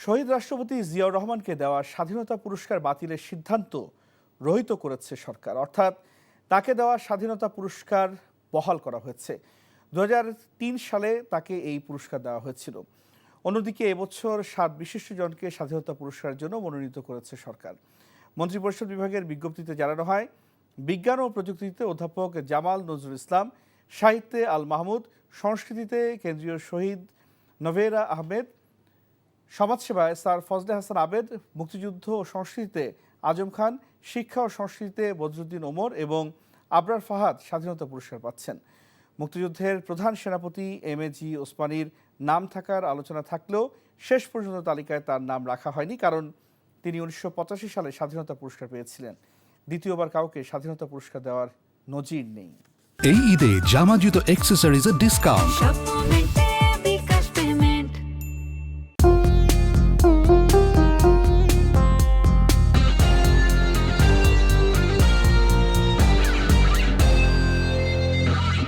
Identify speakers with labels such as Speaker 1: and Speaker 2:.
Speaker 1: শহীদ রাষ্ট্রপতি জিয়াউর রহমানকে দেওয়া স্বাধীনতা পুরস্কার বাতিলের সিদ্ধান্ত রহিত করেছে সরকার, অর্থাৎ তাকে দেওয়া স্বাধীনতা পুরস্কার বহাল করা হয়েছে। 2003 সালে তাকে এই পুরস্কার দেওয়া হয়েছিল। অন্যদিকে এবছর 7 বিশিষ্টজনকে স্বাধীনতা পুরস্কারের জন্য মনোনীত করেছে সরকার। মন্ত্রিপরিষদ বিভাগের বিজ্ঞপ্তিতে জানানো হয়, বিজ্ঞান ও প্রযুক্তিতে অধ্যাপক জামাল নজরুল ইসলাম, সাহিত্যে আল মাহমুদ, সংস্কৃতিতে কেন্দ্রীয় শহীদ নভেরা আহমেদ, সমাজসেবায় স্যার ফজলে হাসান আবেদ, মুক্তিযুদ্ধ ও সংস্কৃতিতে আজম খান, শিক্ষা ও সংস্কৃতিতে বদরুদ্দিন ওমর এবং আবরার ফাহাদ স্বাধীনতা পুরস্কার পাচ্ছেন। মুক্তিযুদ্ধের প্রধান সেনাপতি এম.এ.জি. ওসমানীর নাম থাকার আলোচনা থাকলেও শেষ পর্যন্ত তালিকায় তার নাম রাখা হয়নি, কারণ তিনি 1985 সালে স্বাধীনতা পুরস্কার পেয়েছিলেন। দ্বিতীয়বার কাউকে স্বাধীনতা পুরস্কার দেওয়ার নজির নেই।
Speaker 2: এই ঈদে জামা জুতো অ্যাক্সেসরিজের ডিসকাউন্ট।